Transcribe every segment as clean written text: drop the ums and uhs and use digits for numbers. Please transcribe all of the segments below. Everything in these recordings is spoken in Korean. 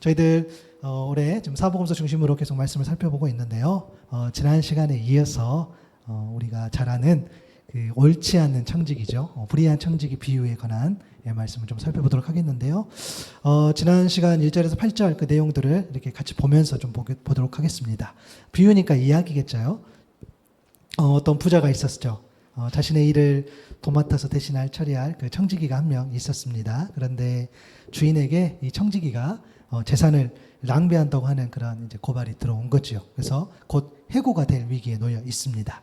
저희들 올해 지금 사복음서 중심으로 계속 말씀을 살펴보고 있는데요. 지난 시간에 이어서 우리가 잘 아는 그 옳지 않는 청지기죠. 불의한 청지기 비유에 관한 말씀을 좀 살펴보도록 하겠는데요. 지난 시간 1절에서 8절 그 내용들을 이렇게 같이 보면서 좀 보도록 하겠습니다. 비유니까 이야기겠죠. 어떤 부자가 있었죠. 자신의 일을 도맡아서 대신할 처리할 그 청지기가 한 명 있었습니다. 그런데 주인에게 이 청지기가 재산을 낭비한다고 하는 그런 이제 고발이 들어온 거죠. 그래서 곧 해고가 될 위기에 놓여 있습니다.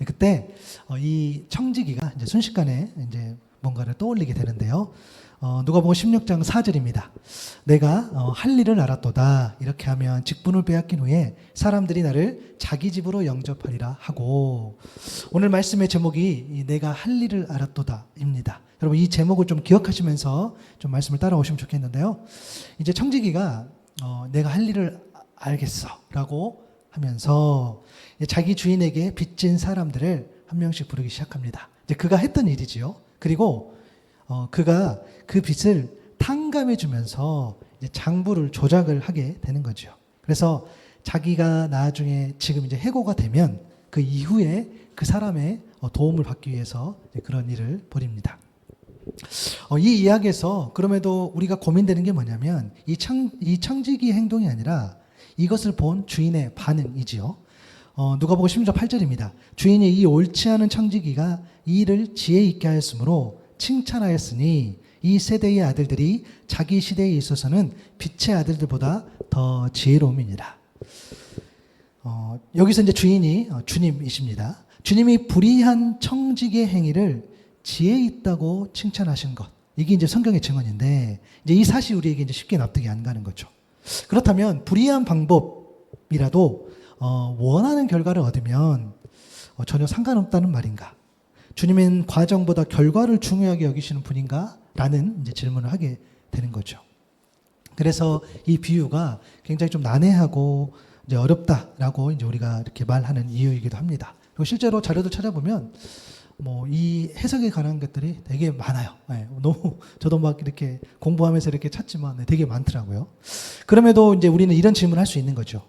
그때 이 청지기가 이제 순식간에 이제 뭔가를 떠올리게 되는데요. 누가복음 16장 4절입니다. 내가 할 일을 알았도다. 이렇게 하면 직분을 빼앗긴 후에 사람들이 나를 자기 집으로 영접하리라 하고, 오늘 말씀의 제목이 내가 할 일을 알았도다입니다. 여러분 이 제목을 좀 기억하시면서 좀 말씀을 따라오시면 좋겠는데요. 이제 청지기가 내가 할 일을 알겠어 라고 하면서 자기 주인에게 빚진 사람들을 한 명씩 부르기 시작합니다. 이제 그가 했던 일이지요. 그리고 그가 그 빚을 탕감해 주면서 이제 장부를 조작을 하게 되는 거죠. 그래서 자기가 나중에 지금 이제 해고가 되면 그 이후에 그 사람의 도움을 받기 위해서 그런 일을 벌입니다. 이 이야기에서 그럼에도 우리가 고민되는 게 뭐냐면 이 청지기 행동이 아니라 이것을 본 주인의 반응이지요. 누가복음 16장 8절입니다. 주인이 이 옳지 않은 청지기가 이 일을 지혜 있게 하였으므로 칭찬하였으니 이 세대의 아들들이 자기 시대에 있어서는 빛의 아들들보다 더 지혜로움이니라. 여기서 이제 주인이 주님이십니다. 주님이 불의한 청지기의 행위를 지혜 있다고 칭찬하신 것, 이게 이제 성경의 증언인데 이제 이 사실이 우리에게 이제 쉽게 납득이 안 가는 거죠. 그렇다면 불의한 방법이라도 원하는 결과를 얻으면 전혀 상관없다는 말인가? 주님은 과정보다 결과를 중요하게 여기시는 분인가? 라는 이제 질문을 하게 되는 거죠. 그래서 이 비유가 굉장히 좀 난해하고 이제 어렵다라고 이제 우리가 이렇게 말하는 이유이기도 합니다. 그리고 실제로 자료들 찾아보면 이 해석에 관한 것들이 되게 많아요. 네, 너무 저도 막 이렇게 공부하면서 이렇게 찾지만 되게 많더라고요. 그럼에도 이제 우리는 이런 질문을 할 수 있는 거죠.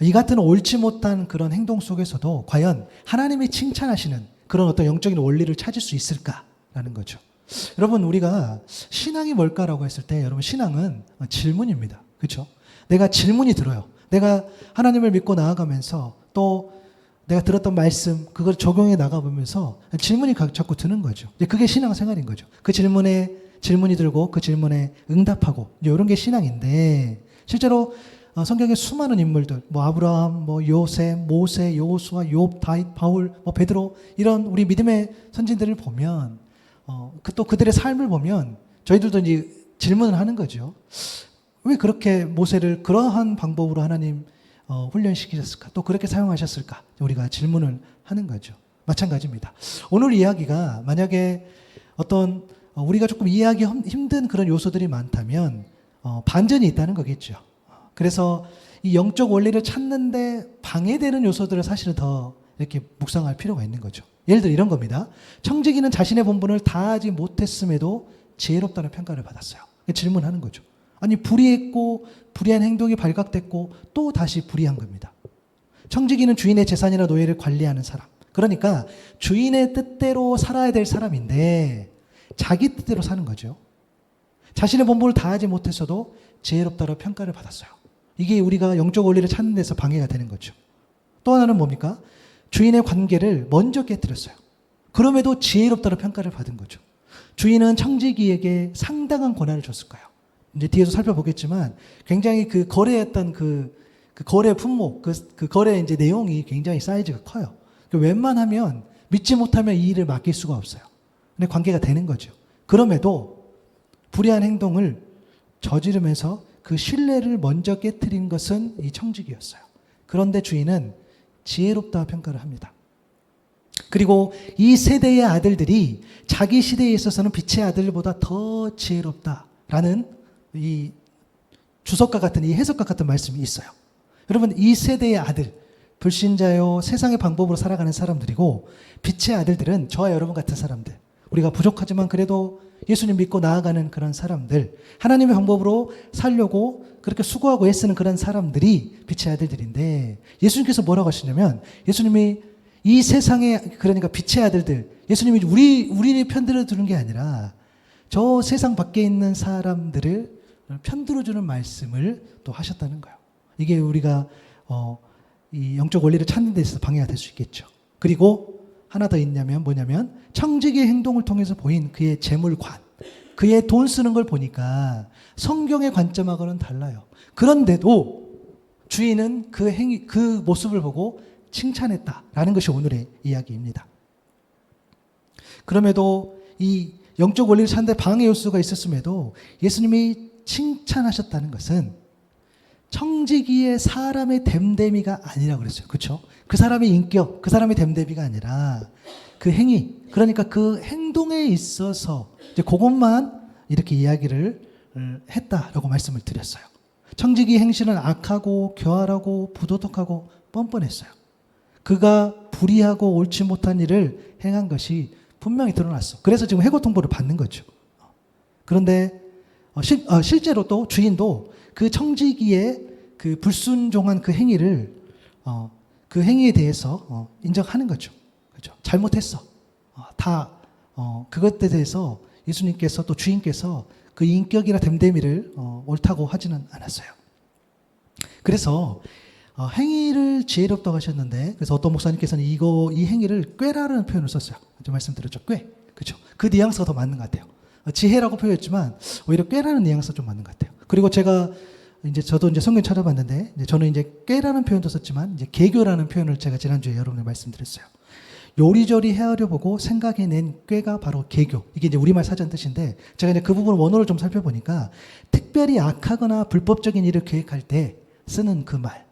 이 같은 옳지 못한 그런 행동 속에서도 과연 하나님이 칭찬하시는 그런 어떤 영적인 원리를 찾을 수 있을까라는 거죠. 여러분 우리가 신앙이 뭘까라고 했을 때 여러분 신앙은 질문입니다. 그렇죠? 내가 질문이 들어요. 내가 하나님을 믿고 나아가면서 또 내가 들었던 말씀 그걸 적용해 나가보면서 질문이 자꾸 드는 거죠. 그게 신앙생활인 거죠. 그 질문에 질문이 들고 그 질문에 응답하고 이런 게 신앙인데, 실제로 성경의 수많은 인물들, 아브라함, 요셉, 모세, 여호수아, 욥, 다윗, 바울, 베드로, 이런 우리 믿음의 선진들을 보면 또 그들의 삶을 보면 저희들도 이제 질문을 하는 거죠. 왜 그렇게 모세를 그러한 방법으로 하나님 훈련시키셨을까? 또 그렇게 사용하셨을까? 우리가 질문을 하는 거죠. 마찬가지입니다. 오늘 이야기가 만약에 어떤 우리가 조금 이해하기 힘든 그런 요소들이 많다면 반전이 있다는 거겠죠. 그래서 이 영적 원리를 찾는데 방해되는 요소들을 사실은 더 이렇게 묵상할 필요가 있는 거죠. 예를 들어 이런 겁니다. 청지기는 자신의 본분을 다하지 못했음에도 지혜롭다는 평가를 받았어요. 질문하는 거죠. 아니 불의했고 불의한 행동이 발각됐고 또 다시 불의한 겁니다. 청지기는 주인의 재산이나 노예를 관리하는 사람, 그러니까 주인의 뜻대로 살아야 될 사람인데 자기 뜻대로 사는 거죠. 자신의 본분을 다하지 못했어도 지혜롭다고 평가를 받았어요. 이게 우리가 영적 원리를 찾는 데서 방해가 되는 거죠. 또 하나는 뭡니까? 주인의 관계를 먼저 깨뜨렸어요. 그럼에도 지혜롭다고 평가를 받은 거죠. 주인은 청지기에게 상당한 권한을 줬을 거예요. 이제 뒤에서 살펴보겠지만 굉장히 그 거래했던 그 거래 품목, 그 거래 이제 내용이 굉장히 사이즈가 커요. 웬만하면 믿지 못하면 이 일을 맡길 수가 없어요. 근데 관계가 되는 거죠. 그럼에도 불의한 행동을 저지르면서 그 신뢰를 먼저 깨뜨린 것은 이 청지기였어요. 그런데 주인은 지혜롭다 평가를 합니다. 그리고 이 세대의 아들들이 자기 시대에 있어서는 빛의 아들보다 더 지혜롭다라는 이 주석과 같은 이 해석과 같은 말씀이 있어요. 여러분 이 세대의 아들, 불신자요 세상의 방법으로 살아가는 사람들이고 빛의 아들들은 저와 여러분 같은 사람들, 우리가 부족하지만 그래도 예수님 믿고 나아가는 그런 사람들, 하나님의 방법으로 살려고 그렇게 수고하고 애쓰는 그런 사람들이 빛의 아들들인데, 예수님께서 뭐라고 하시냐면, 예수님이 이 세상에, 그러니까 빛의 아들들, 예수님이 우리를 편들어 주는 게 아니라 저 세상 밖에 있는 사람들을 편들어 주는 말씀을 또 하셨다는 거예요. 이게 우리가 이 영적 원리를 찾는 데 있어서 방해가 될 수 있겠죠. 그리고 하나 더 있냐면 뭐냐면, 청지기의 행동을 통해서 보인 그의 재물관, 그의 돈 쓰는 걸 보니까 성경의 관점하고는 달라요. 그런데도 주인은 그 모습을 보고 칭찬했다라는 것이 오늘의 이야기입니다. 그럼에도 이 영적 원리를 찾는 데 방해 요소가 있었음에도 예수님이 칭찬하셨다는 것은 청지기의 사람의 됨됨이가 아니라고 그랬어요. 그렇죠? 그 사람의 인격, 그 사람의 됨됨이가 아니라 그 행위, 그러니까 그 행동에 있어서 이제 그것만 이렇게 이야기를 했다라고 말씀을 드렸어요. 청지기 행실은 악하고 교활하고 부도덕하고 뻔뻔했어요. 그가 불의하고 옳지 못한 일을 행한 것이 분명히 드러났어. 그래서 지금 해고 통보를 받는 거죠. 그런데 실제로 또 주인도 그 청지기의 그 불순종한 그 행위를 그 행위에 대해서 인정하는 거죠. 그렇죠? 잘못했어. 그것에 대해서 예수님께서 또 주인께서 그 인격이나 됨됨이를 옳다고 하지는 않았어요. 그래서 행위를 지혜롭다고 하셨는데, 그래서 어떤 목사님께서는 이 행위를 꾀라는 표현을 썼어요. 좀 말씀드렸죠. 꾀. 그렇죠? 그 뉘앙스가 더 맞는 것 같아요. 지혜라고 표현했지만 오히려 꾀라는 뉘앙스가 좀 맞는 것 같아요. 그리고 저도 이제 성경 찾아봤는데, 저는 이제 꾀라는 표현도 썼지만 이제 개교라는 표현을 제가 지난주에 여러분들 말씀드렸어요. 요리조리 헤아려 보고 생각해낸 꾀가 바로 개교. 이게 이제 우리말 사전 뜻인데, 제가 이제 그 부분 원어를 좀 살펴보니까 특별히 악하거나 불법적인 일을 계획할 때 쓰는 그 말.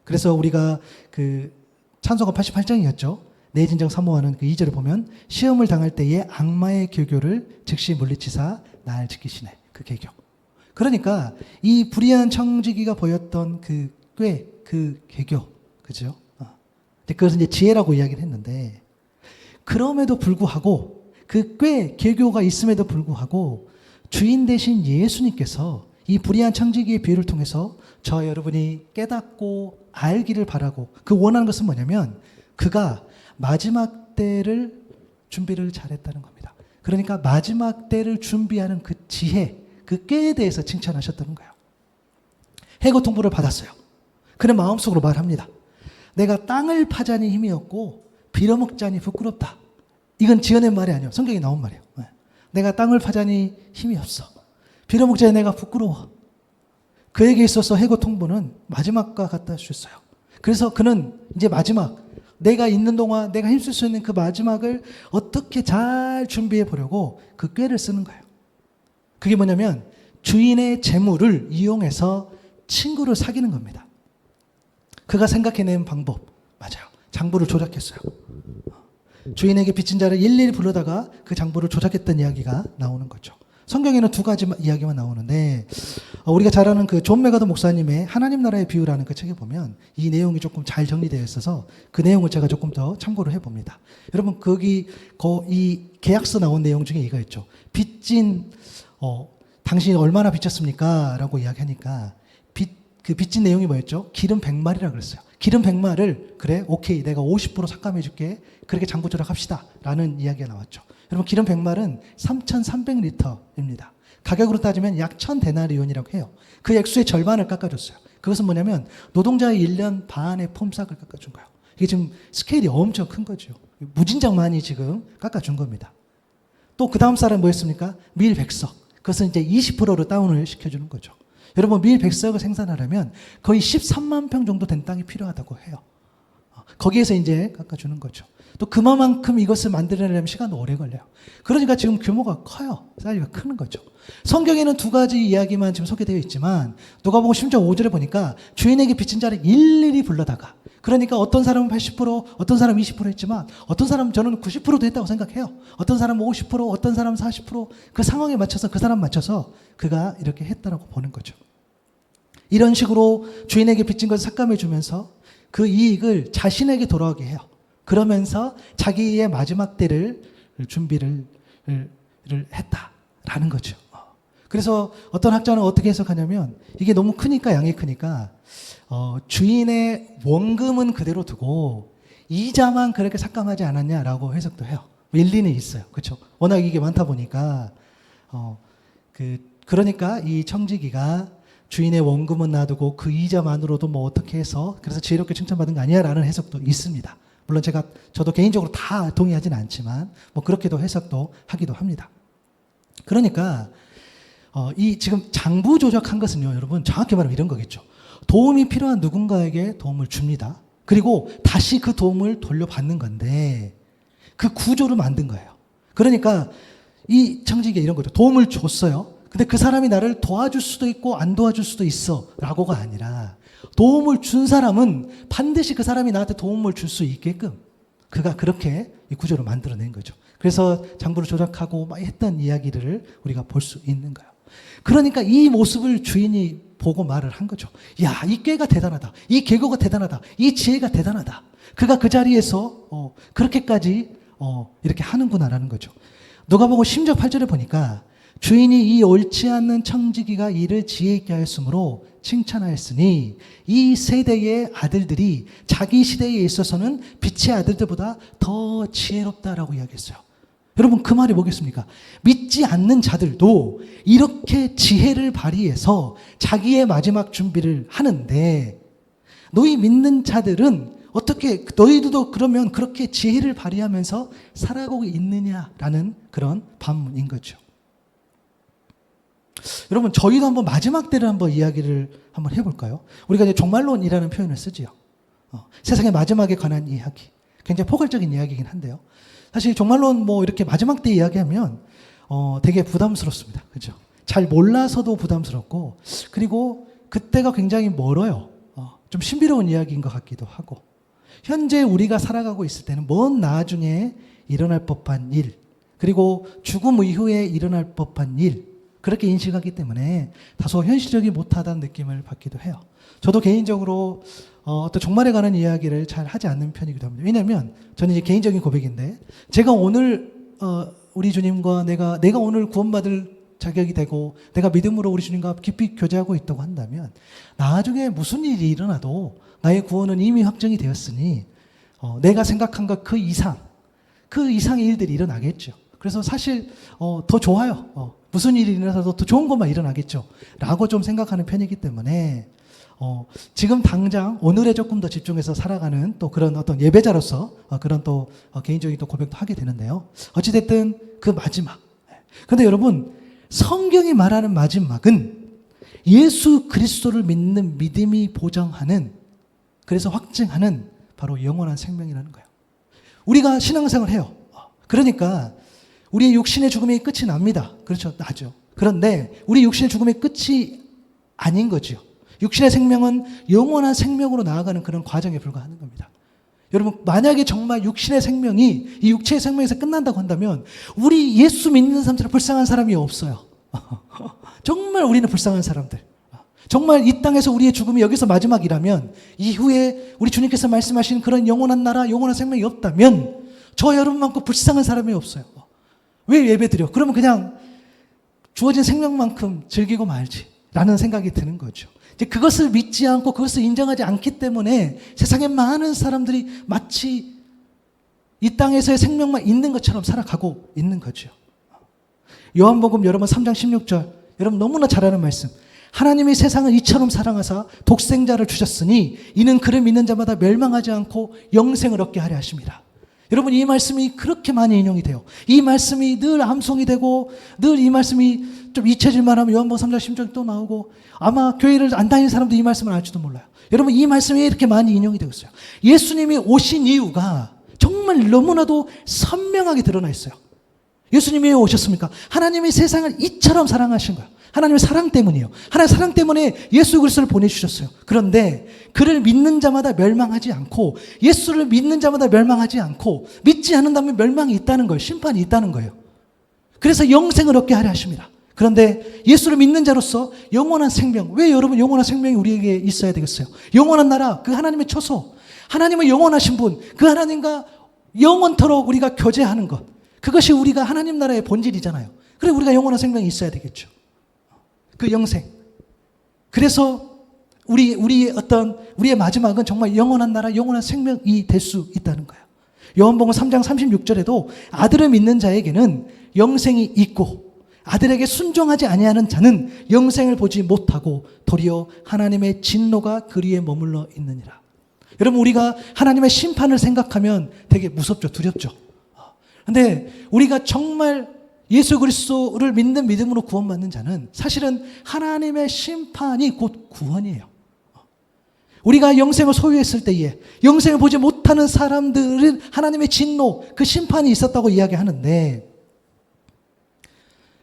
그래서 우리가 그 찬송가 88장이었죠. 내 진정 사모하는 그 2절을 보면, 시험을 당할 때에 악마의 교교를 즉시 물리치사 날 지키시네. 그 개교. 그러니까 이 불의한 청지기가 보였던 그 꾀, 그 개교, 그죠? 그것은 이제 지혜라고 이야기를 했는데, 그럼에도 불구하고 그 꾀, 개교가 있음에도 불구하고 주인 대신 예수님께서 이 불의한 청지기의 비유를 통해서 저와 여러분이 깨닫고 알기를 바라고, 그 원하는 것은 뭐냐면 그가 마지막 때를 준비를 잘했다는 겁니다. 그러니까 마지막 때를 준비하는 그 지혜, 그 꾀에 대해서 칭찬하셨다는 거예요. 해고 통보를 받았어요. 그는 마음속으로 말합니다. 내가 땅을 파자니 힘이 없고 빌어먹자니 부끄럽다. 이건 지어낸 말이 아니에요. 성경에 나온 말이에요. 내가 땅을 파자니 힘이 없어. 빌어먹자니 내가 부끄러워. 그에게 있어서 해고 통보는 마지막과 같다 하셨어요. 그래서 그는 이제 마지막, 내가 있는 동안 내가 힘쓸 수 있는 그 마지막을 어떻게 잘 준비해 보려고 그 꾀를 쓰는 거예요. 그게 뭐냐면 주인의 재물을 이용해서 친구를 사귀는 겁니다. 그가 생각해낸 방법, 맞아요. 장부를 조작했어요. 주인에게 빚진 자를 일일이 불러다가 그 장부를 조작했던 이야기가 나오는 거죠. 성경에는 두 가지 이야기만 나오는데, 우리가 잘 아는 그 존 메가더 목사님의 하나님 나라의 비유라는 그 책에 보면 이 내용이 조금 잘 정리되어 있어서 그 내용을 제가 조금 더 참고를 해봅니다. 여러분, 이 계약서 나온 내용 중에 이거 있죠. 당신이 얼마나 빚졌습니까? 라고 이야기하니까 그 빚진 내용이 뭐였죠? 기름 100마리라 그랬어요. 기름 100마리를 그래, 오케이, 내가 50% 삭감해 줄게. 그렇게 장부 조작합시다. 라는 이야기가 나왔죠. 여러분, 기름 100마리는 3,300리터입니다. 가격으로 따지면 약 1,000데나리온이라고 해요. 그 액수의 절반을 깎아줬어요. 그것은 뭐냐면 노동자의 1년 반의 폼삭을 깎아준 거예요. 이게 지금 스케일이 엄청 큰 거죠. 무진장 많이 지금 깎아준 겁니다. 또 그 다음 사람이 뭐였습니까? 밀 100석. 그것은 이제 20%로 다운을 시켜주는 거죠. 여러분, 밀 100석을 생산하려면 거의 13만 평 정도 된 땅이 필요하다고 해요. 거기에서 이제 깎아주는 거죠. 또 그만큼 이것을 만들어내려면 시간도 오래 걸려요. 그러니까 지금 규모가 커요. 사이즈가 큰 거죠. 성경에는 두 가지 이야기만 지금 소개되어 있지만, 누가복음 10장 5절에 보니까 주인에게 빚진 자를 일일이 불러다가, 그러니까 어떤 사람은 80%, 어떤 사람은 20% 했지만, 어떤 사람은 저는 90%도 했다고 생각해요. 어떤 사람은 50%, 어떤 사람은 40%, 그 상황에 맞춰서, 그 사람 맞춰서 그가 이렇게 했다라고 보는 거죠. 이런 식으로 주인에게 빚진 것을 삭감해 주면서 그 이익을 자신에게 돌아오게 해요. 그러면서 자기의 마지막 때를 준비를 했다라는 거죠. 그래서 어떤 학자는 어떻게 해석하냐면 이게 너무 크니까 양이 크니까 주인의 원금은 그대로 두고 이자만 그렇게 삭감하지 않았냐라고 해석도 해요. 일리는 있어요. 그렇죠? 워낙 이게 많다 보니까 그러니까 이 청지기가 주인의 원금은 놔두고 그 이자만으로도 뭐 어떻게 해서 그래서 지혜롭게 칭찬받은 거 아니야라는 해석도 있습니다. 물론 저도 개인적으로 다 동의하지는 않지만 뭐 그렇게도 해석도 하기도 합니다. 그러니까 이 지금 장부 조작한 것은요, 여러분 정확히 말하면 이런 거겠죠. 도움이 필요한 누군가에게 도움을 줍니다. 그리고 다시 그 도움을 돌려받는 건데 그 구조를 만든 거예요. 그러니까 이 청지기가 이런 거죠. 도움을 줬어요. 근데 그 사람이 나를 도와줄 수도 있고 안 도와줄 수도 있어 라고가 아니라 도움을 준 사람은 반드시 그 사람이 나한테 도움을 줄 수 있게끔 그가 그렇게 이 구조를 만들어낸 거죠. 그래서 장부를 조작하고 막 했던 이야기를 우리가 볼 수 있는 거예요. 그러니까 이 모습을 주인이 보고 말을 한 거죠. 야, 이 꾀가 대단하다. 이 계고가 대단하다. 이 지혜가 대단하다. 그가 그 자리에서 그렇게까지 이렇게 하는구나라는 거죠. 누가복음 10장 8절에 보니까 주인이 이 옳지 않는 청지기가 이를 지혜 있게 하였으므로 칭찬하였으니 이 세대의 아들들이 자기 시대에 있어서는 빛의 아들들보다 더 지혜롭다라고 이야기했어요. 여러분 그 말이 뭐겠습니까? 믿지 않는 자들도 이렇게 지혜를 발휘해서 자기의 마지막 준비를 하는데 너희 믿는 자들은 어떻게 너희들도 그러면 그렇게 지혜를 발휘하면서 살아가고 있느냐라는 그런 반문인 거죠. 여러분 저희도 한번 마지막 때를 한번 이야기를 한번 해볼까요? 우리가 이제 종말론이라는 표현을 쓰지요. 세상의 마지막에 관한 이야기. 굉장히 포괄적인 이야기이긴 한데요. 사실 종말론 뭐 이렇게 마지막 때 이야기하면 되게 부담스럽습니다. 그렇죠? 잘 몰라서도 부담스럽고 그리고 그때가 굉장히 멀어요. 좀 신비로운 이야기인 것 같기도 하고 현재 우리가 살아가고 있을 때는 먼 나중에 일어날 법한 일 그리고 죽음 이후에 일어날 법한 일 그렇게 인식하기 때문에 다소 현실적이 못하다는 느낌을 받기도 해요. 저도 개인적으로 또 종말에 관한 이야기를 잘 하지 않는 편이기도 합니다. 왜냐하면 저는 이제 개인적인 고백인데 제가 오늘 우리 주님과 내가 오늘 구원받을 자격이 되고 내가 믿음으로 우리 주님과 깊이 교제하고 있다고 한다면 나중에 무슨 일이 일어나도 나의 구원은 이미 확정이 되었으니 내가 생각한 것 그 이상의 일들이 일어나겠죠. 그래서 사실 더 좋아요. 무슨 일이 일어나도 더 좋은 것만 일어나겠죠. 라고 좀 생각하는 편이기 때문에 지금 당장 오늘에 조금 더 집중해서 살아가는 또 그런 어떤 예배자로서 그런 또 개인적인 또 고백도 하게 되는데요. 어찌됐든 그 마지막. 그런데 여러분 성경이 말하는 마지막은 예수 그리스도를 믿는 믿음이 보장하는 그래서 확증하는 바로 영원한 생명이라는 거예요. 우리가 신앙생활을 해요. 그러니까 우리의 육신의 죽음이 끝이 납니다. 그렇죠. 나죠. 그런데 우리 육신의 죽음의 끝이 아닌 거죠. 육신의 생명은 영원한 생명으로 나아가는 그런 과정에 불과하는 겁니다. 여러분 만약에 정말 육신의 생명이 이 육체의 생명에서 끝난다고 한다면 우리 예수 믿는 사람들은 불쌍한 사람이 없어요. 정말 우리는 불쌍한 사람들. 정말 이 땅에서 우리의 죽음이 여기서 마지막이라면 이후에 우리 주님께서 말씀하신 그런 영원한 나라, 영원한 생명이 없다면 저 여러분만큼 불쌍한 사람이 없어요. 왜 예배드려? 그러면 그냥 주어진 생명만큼 즐기고 말지라는 생각이 드는 거죠. 이제 그것을 믿지 않고 그것을 인정하지 않기 때문에 세상에 많은 사람들이 마치 이 땅에서의 생명만 있는 것처럼 살아가고 있는 거죠. 요한복음 여러분 3장 16절 여러분 너무나 잘 아는 말씀. 하나님이 세상을 이처럼 사랑하사 독생자를 주셨으니 이는 그를 믿는 자마다 멸망하지 않고 영생을 얻게 하려 하심이라. 여러분 이 말씀이 그렇게 많이 인용이 돼요. 이 말씀이 늘 암송이 되고 늘 이 말씀이 좀 잊혀질만 하면 요한복음 3장 16절 또 나오고 아마 교회를 안 다니는 사람도 이 말씀을 알지도 몰라요. 여러분 이 말씀이 이렇게 많이 인용이 되고 있어요. 예수님이 오신 이유가 정말 너무나도 선명하게 드러나 있어요. 예수님이 왜 오셨습니까? 하나님이 세상을 이처럼 사랑하신 거예요. 하나님의 사랑 때문이에요. 하나님의 사랑 때문에 예수 그리스도를 보내주셨어요. 그런데 그를 믿는 자마다 멸망하지 않고 예수를 믿는 자마다 멸망하지 않고 믿지 않는다면 멸망이 있다는 거예요. 심판이 있다는 거예요. 그래서 영생을 얻게 하려 하십니다. 그런데 예수를 믿는 자로서 영원한 생명, 왜 여러분 영원한 생명이 우리에게 있어야 되겠어요? 영원한 나라, 그 하나님의 초소, 하나님은 영원하신 분, 그 하나님과 영원토록 우리가 교제하는 것, 그것이 우리가 하나님 나라의 본질이잖아요. 그래 우리가 영원한 생명이 있어야 되겠죠. 그 영생. 그래서 우리의 마지막은 정말 영원한 나라, 영원한 생명이 될 수 있다는 거예요. 요한복음 3장 36절에도 아들을 믿는 자에게는 영생이 있고 아들에게 순종하지 아니하는 자는 영생을 보지 못하고 도리어 하나님의 진노가 그리에 머물러 있느니라. 여러분 우리가 하나님의 심판을 생각하면 되게 무섭죠. 두렵죠. 그런데 우리가 정말 예수 그리스도를 믿는 믿음으로 구원받는 자는 사실은 하나님의 심판이 곧 구원이에요. 우리가 영생을 소유했을 때에 영생을 보지 못하는 사람들은 하나님의 진노, 그 심판이 있었다고 이야기하는데,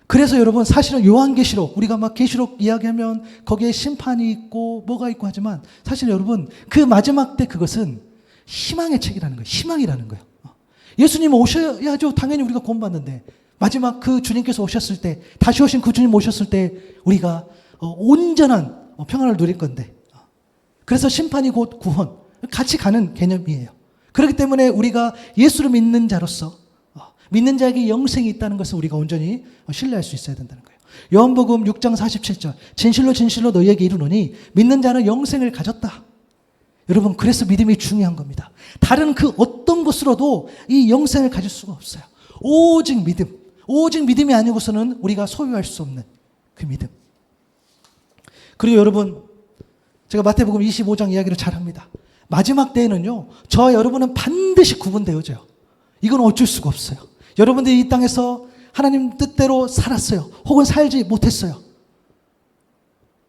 그래서 여러분 사실은 요한계시록, 우리가 막 계시록 이야기하면 거기에 심판이 있고 뭐가 있고 하지만 사실 여러분 그 마지막 때 그것은 희망의 책이라는 거예요. 희망이라는 거예요. 예수님 오셔야죠. 당연히 우리가 구원받는데 마지막 그 주님께서 오셨을 때, 다시 오신 그 주님 오셨을 때 우리가 온전한 평안을 누릴 건데, 그래서 심판이 곧 구원, 같이 가는 개념이에요. 그렇기 때문에 우리가 예수를 믿는 자로서 믿는 자에게 영생이 있다는 것을 우리가 온전히 신뢰할 수 있어야 된다는 거예요. 요한복음 6장 47절 진실로 진실로 너희에게 이르노니 믿는 자는 영생을 가졌다. 여러분 그래서 믿음이 중요한 겁니다. 다른 그 어떤 것으로도 이 영생을 가질 수가 없어요. 오직 믿음, 오직 믿음이 아니고서는 우리가 소유할 수 없는 그 믿음. 그리고 여러분 제가 마태복음 25장 이야기를 잘합니다. 마지막 때에는요, 저와 여러분은 반드시 구분되어져요. 이건 어쩔 수가 없어요. 여러분들이 이 땅에서 하나님 뜻대로 살았어요. 혹은 살지 못했어요.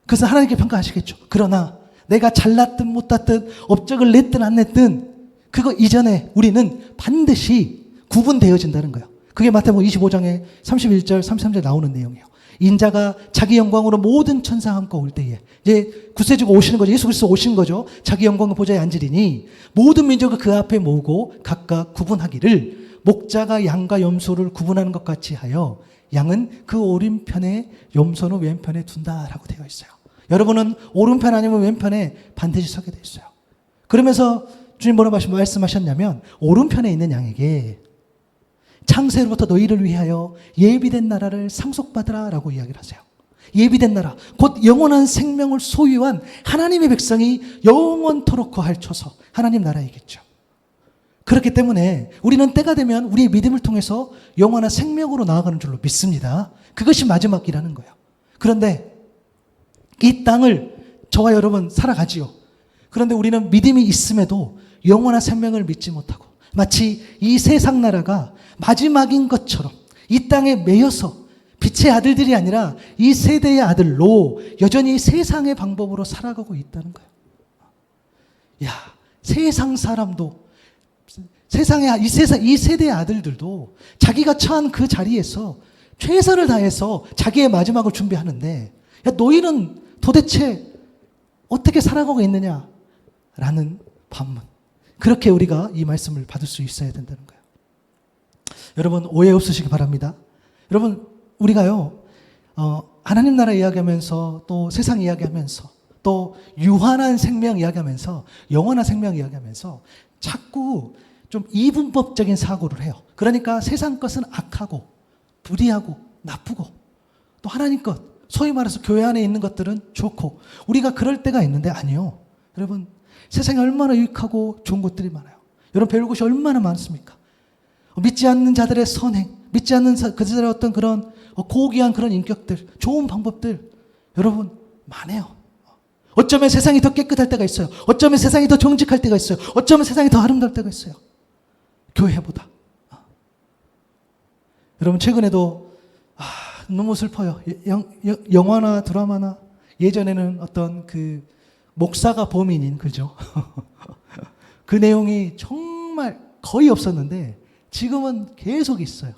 그래서 하나님께 평가하시겠죠. 그러나 내가 잘났든 못났든 업적을 냈든 안 냈든 그거 이전에 우리는 반드시 구분되어진다는 거예요. 그게 마태복음 25장에 31절, 33절 나오는 내용이에요. 인자가 자기 영광으로 모든 천사 함께 올 때에 이제 구세주가 오시는 거죠. 예수 그리스도 오신 거죠. 자기 영광의 보좌에 앉으리니 모든 민족을 그 앞에 모으고 각각 구분하기를 목자가 양과 염소를 구분하는 것 같이 하여 양은 그 오른편에 염소는 왼편에 둔다라고 되어 있어요. 여러분은 오른편 아니면 왼편에 반드시 서게 되어 있어요. 그러면서 주님 뭐라고 말씀하셨냐면 오른편에 있는 양에게 창세로부터 너희를 위하여 예비된 나라를 상속받으라 라고 이야기를 하세요. 예비된 나라, 곧 영원한 생명을 소유한 하나님의 백성이 영원토록 거할쳐서 하나님 나라이겠죠. 그렇기 때문에 우리는 때가 되면 우리의 믿음을 통해서 영원한 생명으로 나아가는 줄로 믿습니다. 그것이 마지막이라는 거예요. 그런데 이 땅을 저와 여러분 살아가지요. 그런데 우리는 믿음이 있음에도 영원한 생명을 믿지 못하고 마치 이 세상 나라가 마지막인 것처럼 이 땅에 매여서 빛의 아들들이 아니라 이 세대의 아들로 여전히 세상의 방법으로 살아가고 있다는 거예요. 야, 세상 사람도 세상의 이 세대의 아들들도 자기가 처한 그 자리에서 최선을 다해서 자기의 마지막을 준비하는데, 야, 너희는 도대체 어떻게 살아가고 있느냐라는 반문. 그렇게 우리가 이 말씀을 받을 수 있어야 된다는 거예요. 여러분 오해 없으시기 바랍니다. 여러분 우리가요 하나님 나라 이야기하면서 또 세상 이야기하면서 또 유한한 생명 이야기하면서 영원한 생명 이야기하면서 자꾸 좀 이분법적인 사고를 해요. 그러니까 세상 것은 악하고 불의하고 나쁘고 또 하나님 것, 소위 말해서 교회 안에 있는 것들은 좋고, 우리가 그럴 때가 있는데 아니요. 여러분 세상에 얼마나 유익하고 좋은 것들이 많아요. 여러분 배울 것이 얼마나 많습니까? 믿지 않는 자들의 선행, 믿지 않는 그들의 어떤 그런 고귀한 그런 인격들, 좋은 방법들 여러분 많아요. 어쩌면 세상이 더 깨끗할 때가 있어요. 어쩌면 세상이 더 정직할 때가 있어요. 어쩌면 세상이 더 아름다울 때가 있어요. 교회보다. 여러분 최근에도 너무 슬퍼요. 영화나 드라마나 예전에는 어떤 그 목사가 범인인, 그죠? 그 내용이 정말 거의 없었는데 지금은 계속 있어요.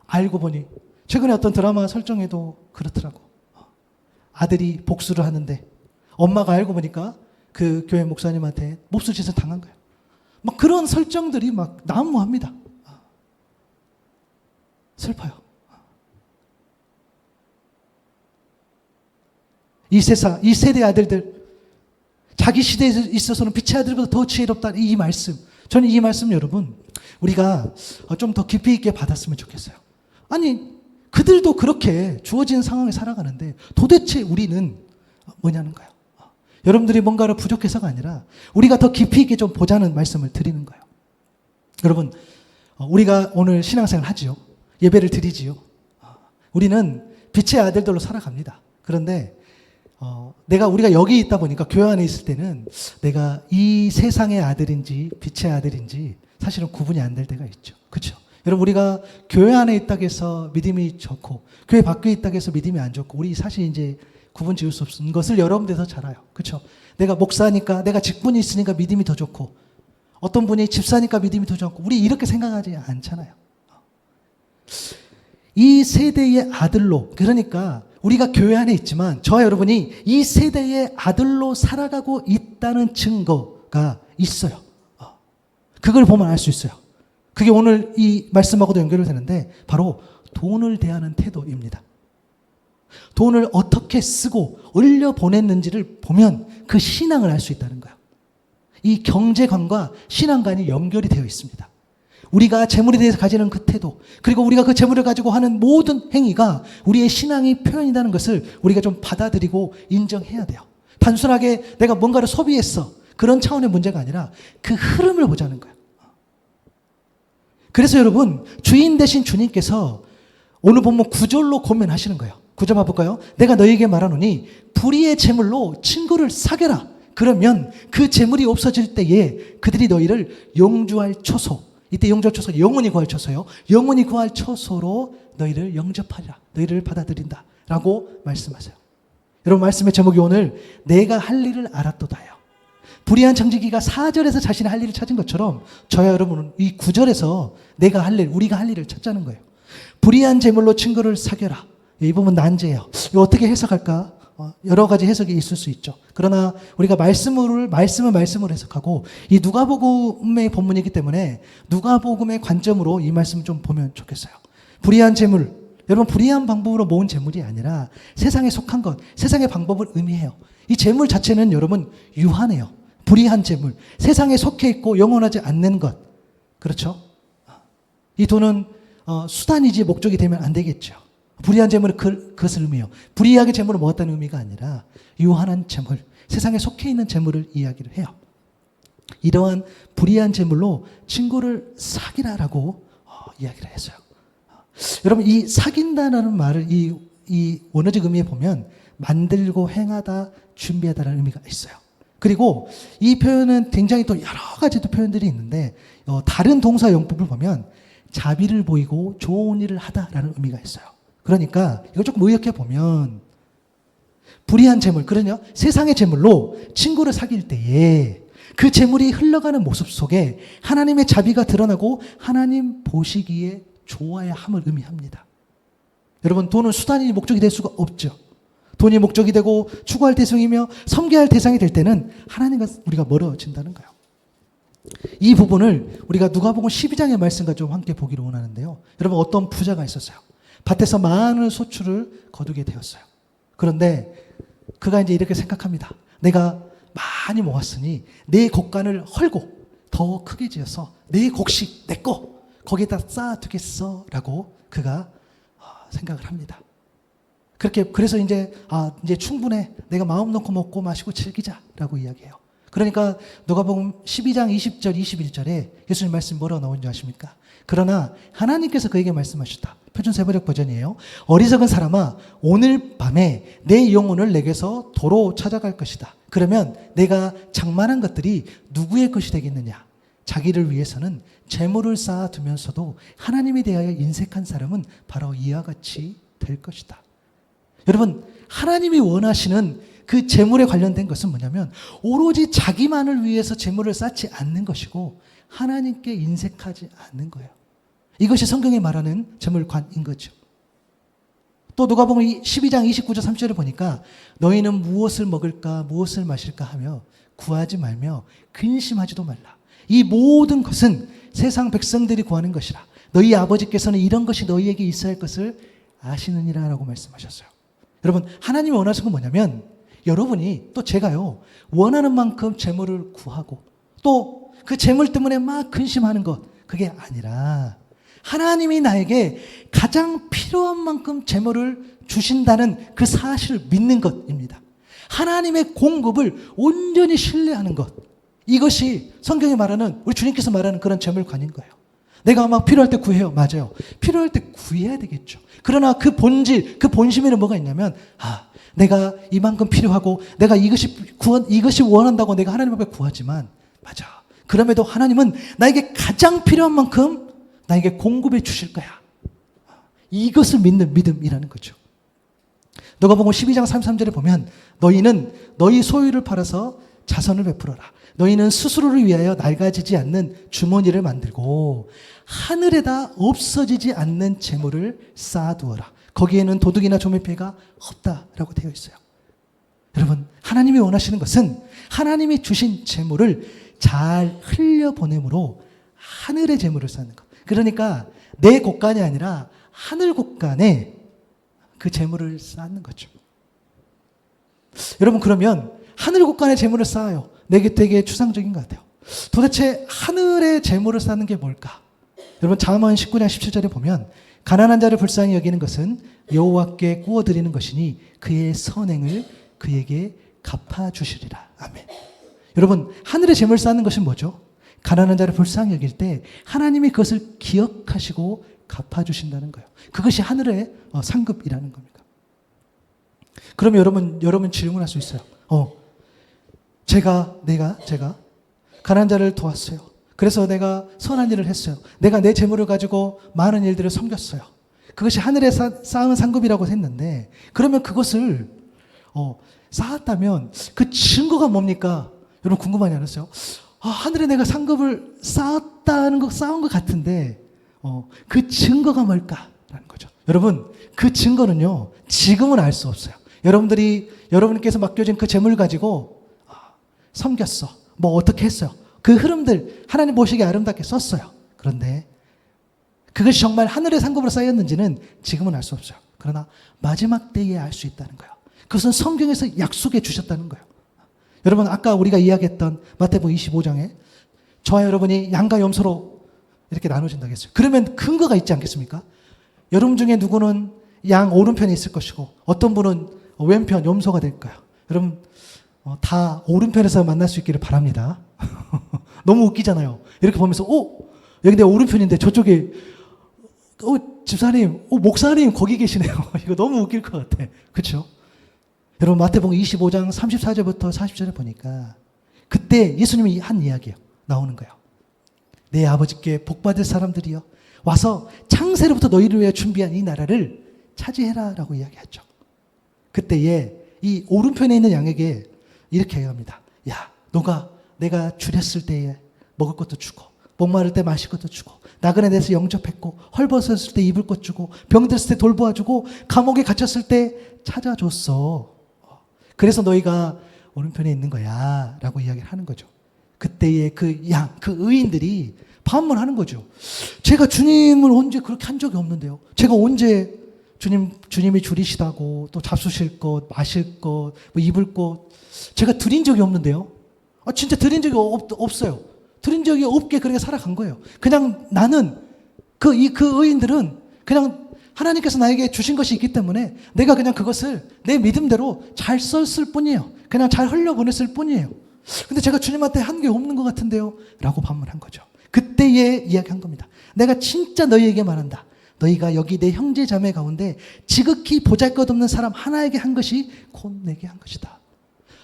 알고 보니 최근에 어떤 드라마 설정에도 그렇더라고. 아들이 복수를 하는데 엄마가 알고 보니까 그 교회 목사님한테 몹쓸 짓을 당한 거예요. 막 그런 설정들이 막 난무합니다. 슬퍼요. 이 세상, 이 세대 아들들, 자기 시대에 있어서는 빛의 아들보다 더 지혜롭다, 이 말씀 저는 이 말씀 여러분 우리가 좀 더 깊이 있게 받았으면 좋겠어요. 아니 그들도 그렇게 주어진 상황에 살아가는데 도대체 우리는 뭐냐는 거예요. 여러분들이 뭔가를 부족해서가 아니라 우리가 더 깊이 있게 좀 보자는 말씀을 드리는 거예요. 여러분 우리가 오늘 신앙생활 하지요. 예배를 드리지요. 우리는 빛의 아들들로 살아갑니다. 그런데 우리가 여기 있다 보니까 교회 안에 있을 때는 내가 이 세상의 아들인지 빛의 아들인지 사실은 구분이 안 될 때가 있죠. 그렇죠? 여러분 우리가 교회 안에 있다고 해서 믿음이 좋고 교회 밖에 있다고 해서 믿음이 안 좋고 우리 사실 이제 구분 지을 수 없는 것을 여러분들도 잘 알아요. 그렇죠? 내가 목사니까 내가 직분이 있으니까 믿음이 더 좋고 어떤 분이 집사니까 믿음이 더 좋고 우리 이렇게 생각하지 않잖아요. 이 세대의 아들로 그러니까 우리가 교회 안에 있지만 저와 여러분이 이 세대의 아들로 살아가고 있다는 증거가 있어요. 그걸 보면 알 수 있어요. 그게 오늘 이 말씀하고도 연결되는데 바로 돈을 대하는 태도입니다. 돈을 어떻게 쓰고 얼려 보냈는지를 보면 그 신앙을 알 수 있다는 거예요. 이 경제관과 신앙관이 연결이 되어 있습니다. 우리가 재물에 대해서 가지는 그 태도 그리고 우리가 그 재물을 가지고 하는 모든 행위가 우리의 신앙이 표현이라는 것을 우리가 좀 받아들이고 인정해야 돼요. 단순하게 내가 뭔가를 소비했어 그런 차원의 문제가 아니라 그 흐름을 보자는 거예요. 그래서 여러분 주인 되신 주님께서 오늘 보면 9절로 고면하시는 거예요. 9절 봐볼까요? 내가 너희에게 말하노니 불의의 재물로 친구를 사겨라. 그러면 그 재물이 없어질 때에 그들이 너희를 영주할 초소 이때 영주할 초소 영원히 구할 초소요. 영원히 구할 초소로 너희를 영접하리라. 너희를 받아들인다. 라고 말씀하세요. 여러분 말씀의 제목이 오늘 내가 할 일을 알았도다요. 불의한 청지기가 4절에서 자신의 할 일을 찾은 것처럼 저와 여러분은 이 9절에서 내가 할 일, 우리가 할 일을 찾자는 거예요. 불의한 재물로 친구를 사겨라. 이 부분 난제예요. 이거 어떻게 해석할까? 여러 가지 해석이 있을 수 있죠. 그러나 우리가 말씀을 해석하고 이 누가복음의 본문이기 때문에 누가복음의 관점으로 이 말씀을 좀 보면 좋겠어요. 불의한 재물, 여러분 불의한 방법으로 모은 재물이 아니라 세상에 속한 것, 세상의 방법을 의미해요. 이 재물 자체는 여러분 유한해요. 불의한 재물, 세상에 속해 있고 영원하지 않는 것. 그렇죠? 이 돈은 수단이지 목적이 되면 안 되겠죠. 불의한 재물은 그것을 의미해요. 불의하게 재물을 모았다는 의미가 아니라 유한한 재물, 세상에 속해 있는 재물을 이야기를 해요. 이러한 불의한 재물로 친구를 사기라라고 이야기를 했어요. 여러분 이 사귄다라는 말을 이 원어적 의미에 보면 만들고 행하다, 준비하다라는 의미가 있어요. 그리고 이 표현은 굉장히 또 여러 가지 또 표현들이 있는데 다른 동사 용법을 보면 자비를 보이고 좋은 일을 하다라는 의미가 있어요. 그러니까 이거 조금 의역해 보면 불의한 재물, 그러냐 세상의 재물로 친구를 사귈 때에 그 재물이 흘러가는 모습 속에 하나님의 자비가 드러나고 하나님 보시기에 좋아야 함을 의미합니다. 여러분 돈은 수단이 목적이 될 수가 없죠. 돈이 목적이 되고 추구할 대상이며 섬겨야 할 대상이 될 때는 하나님과 우리가 멀어진다는 거예요. 이 부분을 우리가 누가복음 12장의 말씀과 좀 함께 보기를 원하는데요. 여러분 어떤 부자가 있었어요. 밭에서 많은 소출을 거두게 되었어요. 그런데 그가 이제 이렇게 생각합니다. 내가 많이 모았으니 내 곡간을 헐고 더 크게 지어서 내 곡식 내 거 거기에다 쌓아두겠어 라고 그가 생각을 합니다. 그래서 이제 충분해. 내가 마음 놓고 먹고 마시고 즐기자라고 이야기해요. 그러니까 누가복음 12장 20절 21절에 예수님 말씀 뭐라고 나오는지 아십니까? 그러나 하나님께서 그에게 말씀하셨다. 표준 세번역 버전이에요. 어리석은 사람아 오늘 밤에 내 영혼을 내게서 도로 찾아갈 것이다. 그러면 내가 장만한 것들이 누구의 것이 되겠느냐? 자기를 위해서는 재물을 쌓아두면서도 하나님에 대하여 인색한 사람은 바로 이와 같이 될 것이다. 여러분 하나님이 원하시는 그 재물에 관련된 것은 뭐냐면 오로지 자기만을 위해서 재물을 쌓지 않는 것이고 하나님께 인색하지 않는 거예요. 이것이 성경이 말하는 재물관인 거죠. 또 누가복음 12장 29절 30절을 보니까 너희는 무엇을 먹을까 무엇을 마실까 하며 구하지 말며 근심하지도 말라. 이 모든 것은 세상 백성들이 구하는 것이라. 너희 아버지께서는 이런 것이 너희에게 있어야 할 것을 아시느니라 라고 말씀하셨어요. 여러분 하나님이 원하시는 건 뭐냐면 여러분이 또 제가요 원하는 만큼 재물을 구하고 또 그 재물 때문에 막 근심하는 것, 그게 아니라 하나님이 나에게 가장 필요한 만큼 재물을 주신다는 그 사실을 믿는 것입니다. 하나님의 공급을 온전히 신뢰하는 것, 이것이 성경이 말하는, 우리 주님께서 말하는 그런 재물관인 거예요. 내가 막 필요할 때 구해요. 맞아요. 필요할 때 구해야 되겠죠. 그러나 그 본질, 그 본심에는 뭐가 있냐면, 내가 이만큼 필요하고 내가 이것이 원한다고 내가 하나님 앞에 구하지만, 맞아, 그럼에도 하나님은 나에게 가장 필요한 만큼 나에게 공급해 주실 거야. 이것을 믿는 믿음이라는 거죠. 누가복음 12장 33절에 보면, 너희는 너희 소유를 팔아서 자선을 베풀어라. 너희는 스스로를 위하여 낡아지지 않는 주머니를 만들고 하늘에다 없어지지 않는 재물을 쌓아두어라. 거기에는 도둑이나 조매패가 없다라고 되어 있어요. 여러분, 하나님이 원하시는 것은 하나님이 주신 재물을 잘 흘려보내므로 하늘의 재물을 쌓는 것. 그러니까 내 곳간이 아니라 하늘 곳간에 그 재물을 쌓는 거죠. 여러분, 그러면 하늘 곳간에 재물을 쌓아요. 내게 되게 추상적인 것 같아요. 도대체 하늘의 재물을 쌓는 게 뭘까? 여러분, 잠언 19장 17절에 보면, 가난한 자를 불쌍히 여기는 것은 여호와께 구워드리는 것이니 그의 선행을 그에게 갚아주시리라. 아멘. 여러분, 하늘의 재물을 쌓는 것은 뭐죠? 가난한 자를 불쌍히 여길 때 하나님이 그것을 기억하시고 갚아주신다는 거예요. 그것이 하늘의 상급이라는 겁니다. 그러면 여러분 질문할 수 있어요. 제가 가난한 자를 도왔어요. 그래서 내가 선한 일을 했어요. 내가 내 재물을 가지고 많은 일들을 섬겼어요. 그것이 하늘에 쌓은 상급이라고 했는데, 그러면 그것을 쌓았다면 그 증거가 뭡니까? 여러분 궁금하지 않으세요? 하늘에 내가 상급을 쌓은 것 같은데 그 증거가 뭘까라는 거죠. 여러분, 그 증거는요, 지금은 알 수 없어요. 여러분께서 맡겨진 그 재물 가지고 섬겼어, 뭐 어떻게 했어요, 그 흐름들 하나님 보시기에 아름답게 썼어요. 그런데 그것이 정말 하늘의 상급으로 쌓였는지는 지금은 알 수 없어요. 그러나 마지막 때에 알 수 있다는 거예요. 그것은 성경에서 약속해 주셨다는 거예요. 여러분, 아까 우리가 이야기했던 마태복음 25장에 저와 여러분이 양과 염소로 이렇게 나눠진다고 했어요. 그러면 근거가 있지 않겠습니까? 여러분 중에 누구는 양 오른편에 있을 것이고 어떤 분은 왼편 염소가 될 거예요. 여러분, 다 오른편에서 만날 수 있기를 바랍니다. 너무 웃기잖아요. 이렇게 보면서 여기 내 오른편인데 저쪽에 집사님, 목사님 거기 계시네요. 이거 너무 웃길 것 같아. 그렇죠? 여러분, 마태복음 25장 34절부터 40절에 보니까 그때 예수님이 한 이야기예요. 나오는 거예요. 내 아버지께 복받을 사람들이여 와서 창세로부터 너희를 위해 준비한 이 나라를 차지해라 라고 이야기하죠. 그때에 이 오른편에 있는 양에게 이렇게 얘기합니다. 야, 너가 내가 줄였을 때에 먹을 것도 주고 목마를 때 마실 것도 주고 나그네 돼서 영접했고 헐벗었을 때 입을 것 주고 병들었을 때 돌보아주고 감옥에 갇혔을 때 찾아줬어. 그래서 너희가 오른편에 있는 거야 라고 이야기를 하는 거죠. 그때의 그 의인들이 반문하는 거죠. 제가 주님을 언제 그렇게 한 적이 없는데요. 제가 언제 주님이 줄이시다고 또 잡수실 것, 마실 것, 뭐 입을 것 제가 드린 적이 없는데요. 진짜 드린 적이 없어요. 드린 적이 없게 그렇게 살아간 거예요. 그냥 나는 그 의인들은 그냥 하나님께서 나에게 주신 것이 있기 때문에 내가 그냥 그것을 내 믿음대로 잘 썼을 뿐이에요. 그냥 잘 흘려보냈을 뿐이에요. 근데 제가 주님한테 한 게 없는 것 같은데요 라고 반문한 거죠. 그때에 이야기한 겁니다. 내가 진짜 너희에게 말한다. 너희가 여기 내 형제 자매 가운데 지극히 보잘것없는 사람 하나에게 한 것이 곧 내게 한 것이다.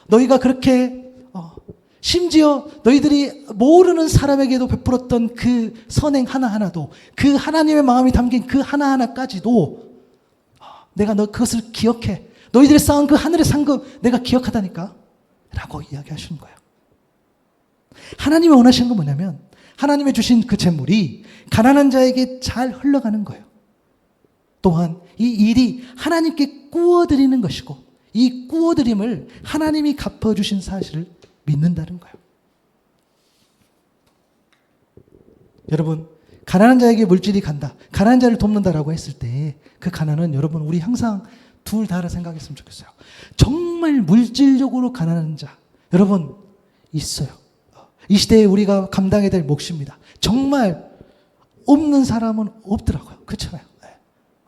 너희가 그렇게 심지어 너희들이 모르는 사람에게도 베풀었던 그 선행 하나하나도, 그 하나님의 마음이 담긴 그 하나하나까지도 내가 그것을 기억해. 너희들이 쌓은 그 하늘의 상급 내가 기억하다니까 라고 이야기하시는 거예요. 하나님이 원하시는 건 뭐냐면 하나님이 주신 그 재물이 가난한 자에게 잘 흘러가는 거예요. 또한 이 일이 하나님께 구워드리는 것이고 이 구워드림을 하나님이 갚아주신 사실을 믿는다는 거예요. 여러분, 가난한 자에게 물질이 간다, 가난한 자를 돕는다라고 했을 때 그 가난은 여러분 우리 항상 둘 다를 생각했으면 좋겠어요. 정말 물질적으로 가난한 자 여러분 있어요. 이 시대에 우리가 감당해야 될 몫입니다. 정말 없는 사람은 없더라고요. 그렇잖아요. 네.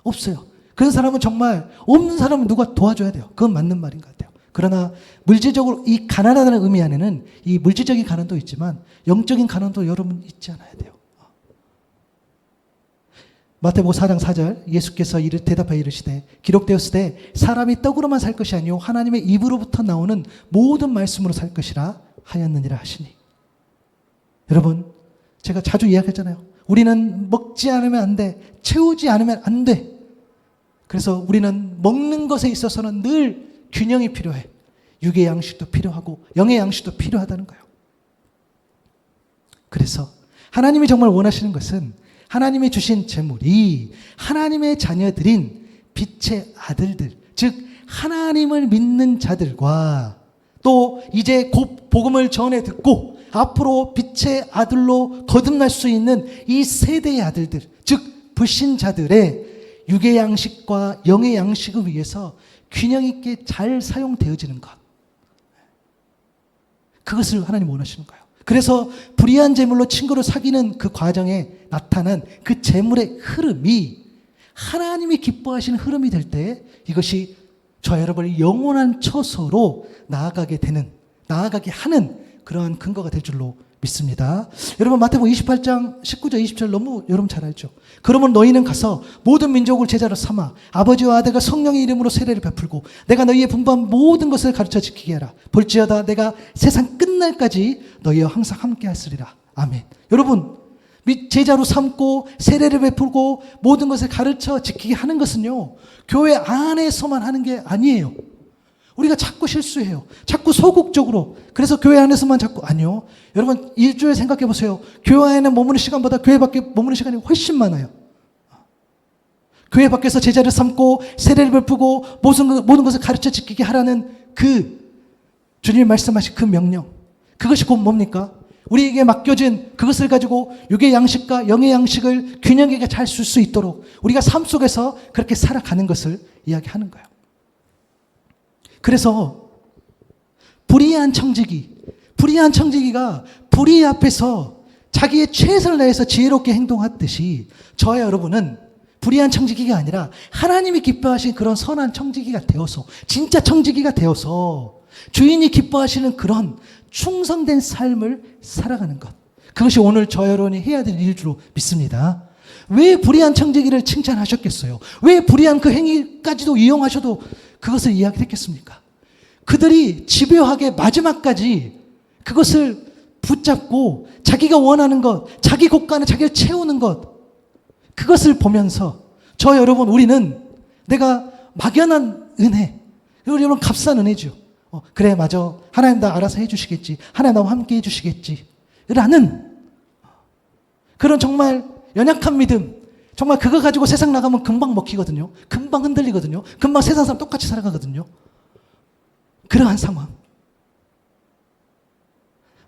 없어요. 그런 사람은 정말 없는 사람은 누가 도와줘야 돼요. 그건 맞는 말인 것 같아요. 그러나 물질적으로 이 가난하다는 의미 안에는 이 물질적인 가난도 있지만 영적인 가난도 여러분 잊지 않아야 돼요. 마태복음 4장 4절 예수께서 대답하여 이르시되 기록되었을 때 사람이 떡으로만 살 것이 아니요 하나님의 입으로부터 나오는 모든 말씀으로 살 것이라 하였느니라 하시니. 여러분, 제가 자주 이야기했잖아요. 우리는 먹지 않으면 안 돼. 채우지 않으면 안 돼. 그래서 우리는 먹는 것에 있어서는 늘 균형이 필요해. 육의 양식도 필요하고 영의 양식도 필요하다는 거예요. 그래서 하나님이 정말 원하시는 것은 하나님이 주신 재물이 하나님의 자녀들인 빛의 아들들, 즉 하나님을 믿는 자들과 또 이제 곧 복음을 전해 듣고 앞으로 빛의 아들로 거듭날 수 있는 이 세대의 아들들, 즉 불신자들의 육의 양식과 영의 양식을 위해서 균형 있게 잘 사용되어지는 것, 그것을 하나님 원하시는 거예요. 그래서 불의한 재물로 친구를 사귀는 그 과정에 나타난 그 재물의 흐름이 하나님이 기뻐하시는 흐름이 될 때 이것이 저 여러분을 영원한 처소로 나아가게 하는 그러한 근거가 될 줄로 믿습니다. 여러분 마태복음 28장 19절 20절 너무 여러분 잘 알죠. 그러면 너희는 가서 모든 민족을 제자로 삼아 아버지와 아들과 성령의 이름으로 세례를 베풀고 내가 너희의 분부한 모든 것을 가르쳐 지키게 하라. 볼지어다 내가 세상 끝날까지 너희와 항상 함께 하시리라. 아멘. 여러분 제자로 삼고 세례를 베풀고 모든 것을 가르쳐 지키게 하는 것은요 교회 안에서만 하는 게 아니에요. 우리가 자꾸 실수해요. 자꾸 소극적으로. 그래서 교회 안에서만 자꾸 아니요. 여러분 일주일 생각해 보세요. 교회 안에 머무는 시간보다 교회 밖에 머무는 시간이 훨씬 많아요. 교회 밖에서 제자를 삼고 세례를 베푸고 모든 것을 가르쳐 지키게 하라는 그 주님이 말씀하신 그 명령, 그것이 곧 뭡니까? 우리에게 맡겨진 그것을 가지고 육의 양식과 영의 양식을 균형 있게 잘 쓸 수 있도록 우리가 삶 속에서 그렇게 살아가는 것을 이야기하는 거예요. 그래서 불의한 청지기가 불의 앞에서 자기의 최선을 다해서 지혜롭게 행동했듯이 저와 여러분은 불의한 청지기가 아니라 하나님이 기뻐하신 그런 선한 청지기가 되어서, 진짜 청지기가 되어서 주인이 기뻐하시는 그런 충성된 삶을 살아가는 것, 그것이 오늘 저 여러분이 해야 될 일주로 믿습니다. 왜 불의한 청지기를 칭찬하셨겠어요? 왜 불의한 그 행위까지도 이용하셔도 그것을 이야기했겠습니까? 그들이 집요하게 마지막까지 그것을 붙잡고 자기가 원하는 것, 자기 곳간에 자기를 채우는 것, 그것을 보면서 저 여러분 우리는 내가 막연한 은혜, 우리 여러분 값싼 은혜죠. 그래 맞아, 하나님 다 알아서 해주시겠지, 하나님 나와 함께 해주시겠지 라는 그런 정말 연약한 믿음, 정말 그거 가지고 세상 나가면 금방 먹히거든요. 금방 흔들리거든요. 금방 세상 사람 똑같이 살아가거든요. 그러한 상황.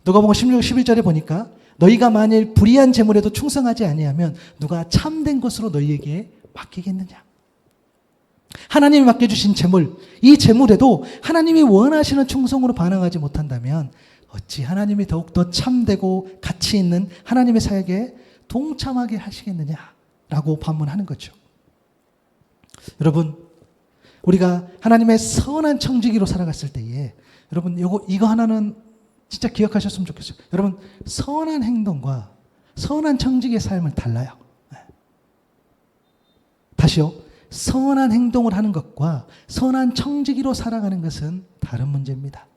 누가복음 16, 11절에 보니까 너희가 만일 불의한 재물에도 충성하지 아니하면 누가 참된 것으로 너희에게 맡기겠느냐. 하나님이 맡겨주신 재물, 이 재물에도 하나님이 원하시는 충성으로 반응하지 못한다면 어찌 하나님이 더욱더 참되고 가치 있는 하나님의 사역에 동참하게 하시겠느냐라고 반문하는 거죠. 여러분, 우리가 하나님의 선한 청지기로 살아갔을 때에 여러분 이거 하나는 진짜 기억하셨으면 좋겠어요. 여러분 선한 행동과 선한 청지기의 삶은 달라요. 다시요. 선한 행동을 하는 것과 선한 청지기로 살아가는 것은 다른 문제입니다.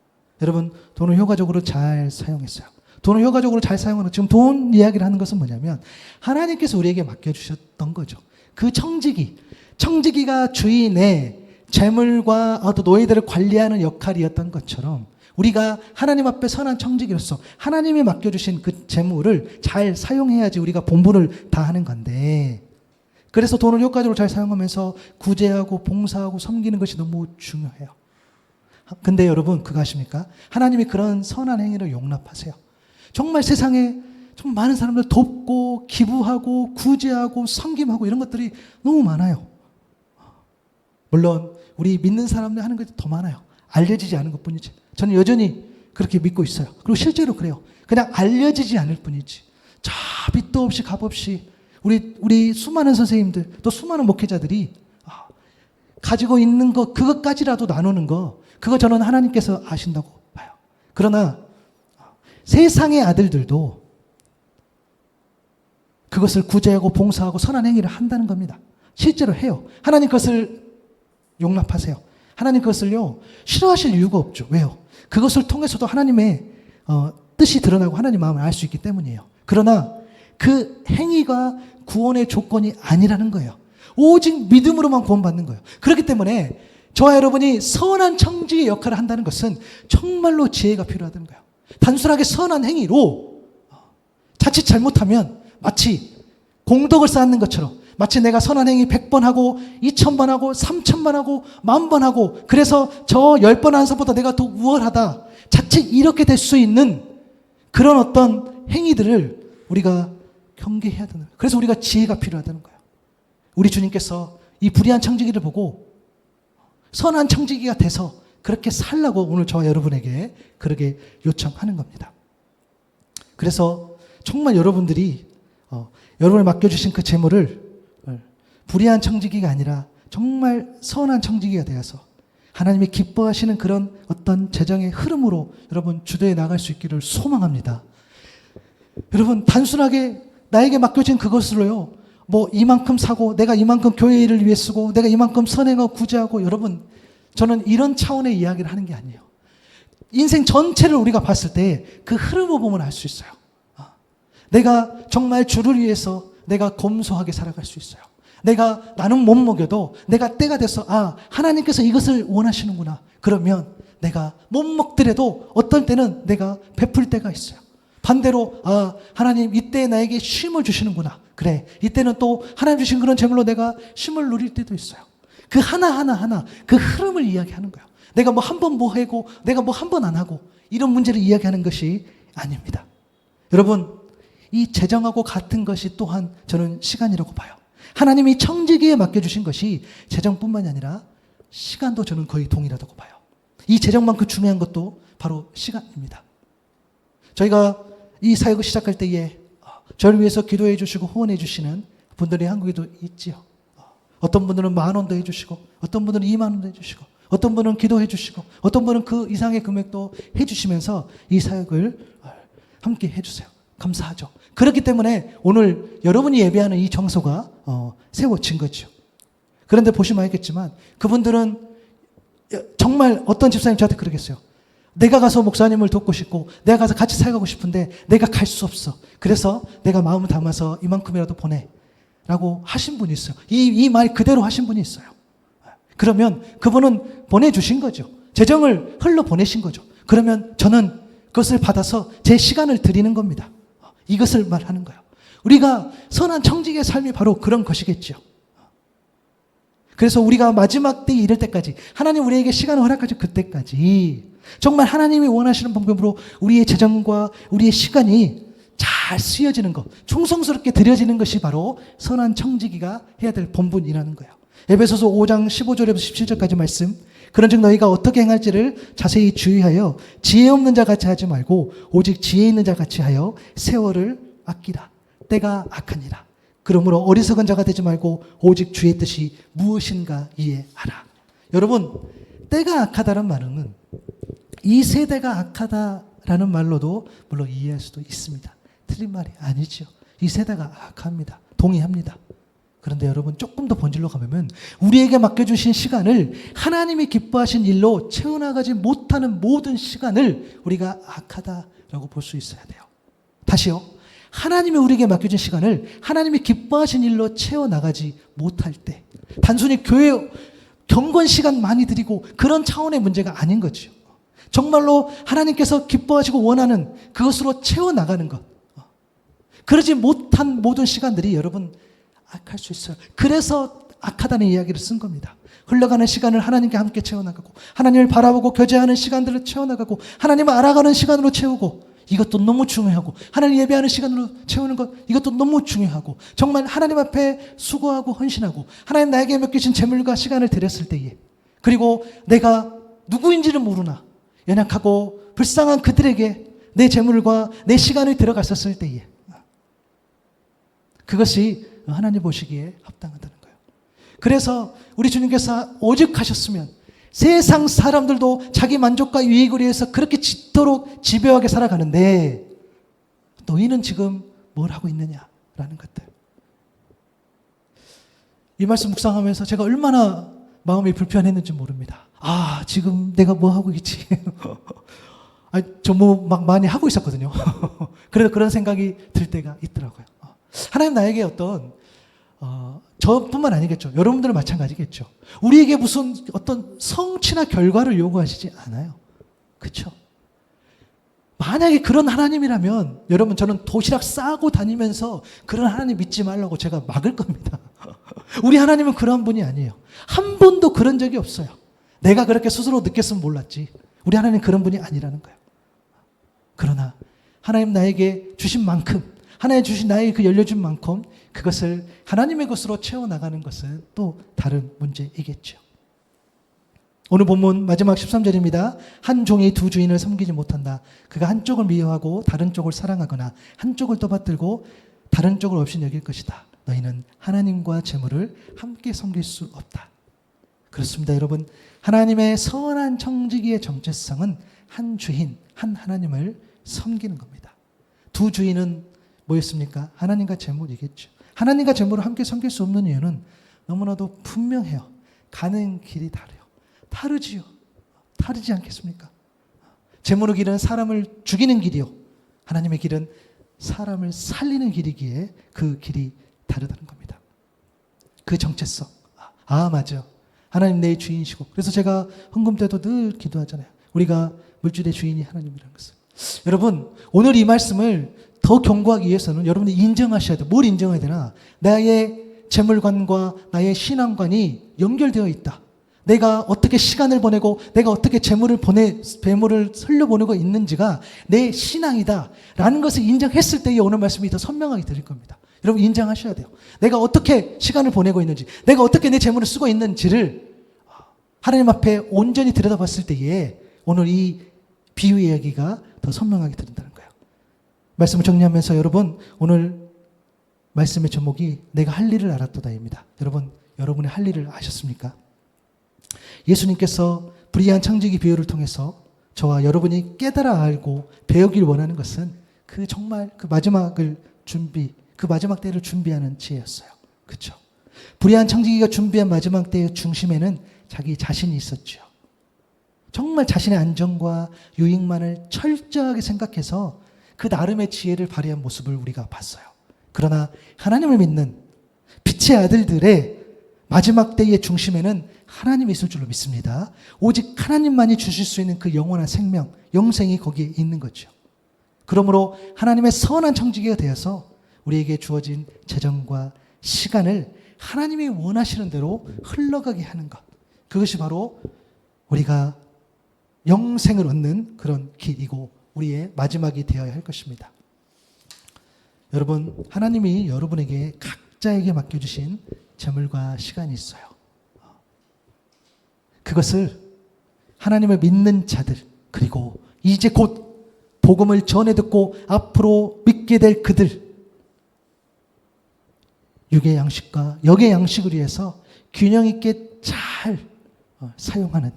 여러분 돈을 효과적으로 잘 사용했어요. 돈을 효과적으로 잘 사용하는, 지금 돈 이야기를 하는 것은 뭐냐면 하나님께서 우리에게 맡겨주셨던 거죠. 그 청지기가 주인의 재물과 또 노예들을 관리하는 역할이었던 것처럼 우리가 하나님 앞에 선한 청지기로서 하나님이 맡겨주신 그 재물을 잘 사용해야지 우리가 본분을 다하는 건데, 그래서 돈을 효과적으로 잘 사용하면서 구제하고 봉사하고 섬기는 것이 너무 중요해요. 근데 여러분 그거 아십니까? 하나님이 그런 선한 행위를 용납하세요. 정말 세상에 정말 많은 사람들 돕고 기부하고 구제하고 섬김하고 이런 것들이 너무 많아요. 물론 우리 믿는 사람들 하는 것이 더 많아요. 알려지지 않은 것뿐이지. 저는 여전히 그렇게 믿고 있어요. 그리고 실제로 그래요. 그냥 알려지지 않을 뿐이지. 저 빛도 없이 값 없이 우리 수많은 선생님들 또 수많은 목회자들이 가지고 있는 거 그것까지라도 나누는 거 그거 저는 하나님께서 아신다고 봐요. 그러나 세상의 아들들도 그것을 구제하고 봉사하고 선한 행위를 한다는 겁니다. 실제로 해요. 하나님 그것을 용납하세요. 하나님 그것을요 싫어하실 이유가 없죠. 왜요? 그것을 통해서도 하나님의 뜻이 드러나고 하나님 마음을 알 수 있기 때문이에요. 그러나 그 행위가 구원의 조건이 아니라는 거예요. 오직 믿음으로만 구원받는 거예요. 그렇기 때문에 저와 여러분이 선한 청지기의 역할을 한다는 것은 정말로 지혜가 필요하다는 거예요. 단순하게 선한 행위로 자칫 잘못하면 마치 공덕을 쌓는 것처럼 마치 내가 선한 행위 100번 하고 2000번 하고 3000번 하고 10,000번 하고 그래서 저 10번 하는 것보다 내가 더 우월하다. 자칫 이렇게 될 수 있는 그런 어떤 행위들을 우리가 경계해야 되는 거예요. 그래서 우리가 지혜가 필요하다는 거예요. 우리 주님께서 이 불의한 청지기를 보고 선한 청지기가 돼서 그렇게 살라고 오늘 저와 여러분에게 그렇게 요청하는 겁니다. 그래서 정말 여러분들이 여러분을 맡겨주신 그 재물을 불의한 청지기가 아니라 정말 선한 청지기가 되어서 하나님이 기뻐하시는 그런 어떤 재정의 흐름으로 여러분 주도해 나갈 수 있기를 소망합니다. 여러분 단순하게 나에게 맡겨진 그것으로요 뭐 이만큼 사고 내가 이만큼 교회 일을 위해 쓰고 내가 이만큼 선행하고 구제하고 여러분 저는 이런 차원의 이야기를 하는 게 아니에요. 인생 전체를 우리가 봤을 때 그 흐름을 보면 알 수 있어요. 내가 정말 주를 위해서 내가 검소하게 살아갈 수 있어요. 나는 못 먹여도 내가 때가 돼서 하나님께서 이것을 원하시는구나. 그러면 내가 못 먹더라도 어떤 때는 내가 베풀 때가 있어요. 반대로 하나님 이때 나에게 쉼을 주시는구나. 그래 이때는 또 하나님 주신 그런 재물로 내가 쉼을 누릴 때도 있어요. 그 하나하나 그 흐름을 이야기하는 거예요. 내가 뭐 한 번 뭐 하고 내가 뭐 한 번 안 하고 이런 문제를 이야기하는 것이 아닙니다. 여러분 이 재정하고 같은 것이 또한 저는 시간이라고 봐요. 하나님이 청지기에 맡겨주신 것이 재정뿐만이 아니라 시간도 저는 거의 동일하다고 봐요. 이 재정만큼 중요한 것도 바로 시간입니다. 저희가 이 사역을 시작할 때에 저를 위해서 기도해 주시고 후원해 주시는 분들이 한국에도 있지요. 어떤 분들은 10,000원도 해주시고 어떤 분들은 20,000원도 해주시고 어떤 분은 기도해 주시고 어떤 분은 그 이상의 금액도 해주시면서 이 사역을 함께 해주세요. 감사하죠. 그렇기 때문에 오늘 여러분이 예배하는 이 장소가 세워진 거죠. 그런데 보시면 알겠지만 그분들은 정말 어떤 집사님 저한테 그러겠어요. 내가 가서 목사님을 돕고 싶고 내가 가서 같이 살고 싶은데 내가 갈 수 없어. 그래서 내가 마음을 담아서 이만큼이라도 보내 라고 하신 분이 있어요. 이 말 그대로 하신 분이 있어요. 그러면 그분은 보내주신 거죠. 재정을 흘러 보내신 거죠. 그러면 저는 그것을 받아서 제 시간을 드리는 겁니다. 이것을 말하는 거예요. 우리가 선한 청지기의 삶이 바로 그런 것이겠죠. 그래서 우리가 마지막 때에 이를 때까지 하나님 우리에게 시간을 허락하죠. 그때까지 정말 하나님이 원하시는 방법으로 우리의 재정과 우리의 시간이 잘 쓰여지는 것, 충성스럽게 드려지는 것이 바로 선한 청지기가 해야 될 본분이라는 거예요. 에베소서 5장 15절에서 17절까지 말씀. 그런즉 너희가 어떻게 행할지를 자세히 주의하여 지혜 없는 자 같이 하지 말고 오직 지혜 있는 자 같이 하여 세월을 아끼라. 때가 악하니라. 그러므로 어리석은 자가 되지 말고 오직 주의 뜻이 무엇인가 이해하라. 여러분, 때가 악하다는 말은 이 세대가 악하다라는 말로도 물론 이해할 수도 있습니다. 틀린 말이 아니죠. 이 세대가 악합니다. 동의합니다. 그런데 여러분 조금 더 본질로 가보면 우리에게 맡겨주신 시간을 하나님이 기뻐하신 일로 채워나가지 못하는 모든 시간을 우리가 악하다라고 볼 수 있어야 돼요. 다시요. 하나님이 우리에게 맡겨진 시간을 하나님이 기뻐하신 일로 채워나가지 못할 때 단순히 교회 경건 시간 많이 드리고 그런 차원의 문제가 아닌 거죠. 정말로 하나님께서 기뻐하시고 원하는 그것으로 채워나가는 것. 그러지 못한 모든 시간들이 여러분 악할 수 있어요. 그래서 악하다는 이야기를 쓴 겁니다. 흘러가는 시간을 하나님께 함께 채워나가고 하나님을 바라보고 교제하는 시간들을 채워나가고 하나님을 알아가는 시간으로 채우고 이것도 너무 중요하고 하나님 예배하는 시간으로 채우는 것 이것도 너무 중요하고 정말 하나님 앞에 수고하고 헌신하고 하나님 나에게 맡기신 재물과 시간을 드렸을 때에 그리고 내가 누구인지를 모르나 연약하고 불쌍한 그들에게 내 재물과 내 시간을 들어갔었을 때에 그것이 하나님 보시기에 합당하다는 거예요. 그래서 우리 주님께서 오직 하셨으면 세상 사람들도 자기 만족과 유익을 위해서 그렇게 짙도록 집요하게 살아가는데 너희는 지금 뭘 하고 있느냐라는 것들. 이 말씀 묵상하면서 제가 얼마나 마음이 불편했는지 모릅니다. 지금 내가 뭐 하고 있지? 저 뭐 막 많이 하고 있었거든요. 그래서 그런 생각이 들 때가 있더라고요. 하나님 나에게 저뿐만 아니겠죠. 여러분들은 마찬가지겠죠. 우리에게 무슨 어떤 성취나 결과를 요구하시지 않아요. 그렇죠? 만약에 그런 하나님이라면 여러분 저는 도시락 싸고 다니면서 그런 하나님 믿지 말라고 제가 막을 겁니다. 우리 하나님은 그런 분이 아니에요. 한 번도 그런 적이 없어요. 내가 그렇게 스스로 느꼈으면 몰랐지. 우리 하나님은 그런 분이 아니라는 거예요. 그러나 하나님 나에게 주신 만큼, 하나님 주신 나에게 그 열려준 만큼 그것을 하나님의 것으로 채워나가는 것은 또 다른 문제이겠죠. 오늘 본문 마지막 13절입니다. 한 종이 두 주인을 섬기지 못한다. 그가 한쪽을 미워하고 다른 쪽을 사랑하거나 한쪽을 떠받들고 다른 쪽을 없이 여길 것이다. 너희는 하나님과 재물을 함께 섬길 수 없다. 그렇습니다. 여러분, 하나님의 선한 청지기의 정체성은 한 주인, 한 하나님을 섬기는 겁니다. 두 주인은 뭐였습니까? 하나님과 재물이겠죠. 하나님과 재물을 함께 섬길 수 없는 이유는 너무나도 분명해요. 가는 길이 다르요. 다르지요. 다르지 않겠습니까? 재물의 길은 사람을 죽이는 길이요. 하나님의 길은 사람을 살리는 길이기에 그 길이 다르다는 겁니다. 그 정체성. 맞아. 하나님 내 주인이시고. 그래서 제가 헌금 때도 늘 기도하잖아요. 우리가 물질의 주인이 하나님이라는 것을. 여러분, 오늘 이 말씀을 더 견고하기 위해서는 여러분이 인정하셔야 돼요. 뭘 인정해야 되나? 나의 재물관과 나의 신앙관이 연결되어 있다. 내가 어떻게 시간을 보내고 내가 어떻게 재물을 흘려보내고 있는지가 내 신앙이다 라는 것을 인정했을 때에 오늘 말씀이 더 선명하게 들릴 겁니다. 여러분 인정하셔야 돼요. 내가 어떻게 시간을 보내고 있는지, 내가 어떻게 내 재물을 쓰고 있는지를 하나님 앞에 온전히 들여다봤을 때에 오늘 이 비유 이야기가 더 선명하게 들린다는 거예요. 말씀을 정리하면서 여러분, 오늘 말씀의 제목이 내가 할 일을 알았도다입니다. 여러분, 여러분의 할 일을 아셨습니까? 예수님께서 불의한 청지기 비유를 통해서 저와 여러분이 깨달아 알고 배우길 원하는 것은 정말 그 마지막 때를 준비하는 지혜였어요. 그렇죠? 불의한 청지기가 준비한 마지막 때의 중심에는 자기 자신이 있었죠. 정말 자신의 안정과 유익만을 철저하게 생각해서 그 나름의 지혜를 발휘한 모습을 우리가 봤어요. 그러나 하나님을 믿는 빛의 아들들의 마지막 때의 중심에는 하나님이 있을 줄로 믿습니다. 오직 하나님만이 주실 수 있는 그 영원한 생명, 영생이 거기에 있는 거죠. 그러므로 하나님의 선한 청지기가 되어서 우리에게 주어진 재정과 시간을 하나님이 원하시는 대로 흘러가게 하는 것. 그것이 바로 우리가 영생을 얻는 그런 길이고 우리의 마지막이 되어야 할 것입니다. 여러분, 하나님이 여러분에게 각자에게 맡겨주신 재물과 시간이 있어요. 그것을 하나님을 믿는 자들, 그리고 이제 곧 복음을 전해 듣고 앞으로 믿게 될 그들, 육의 양식과 영의 양식을 위해서 균형 있게 잘 사용하는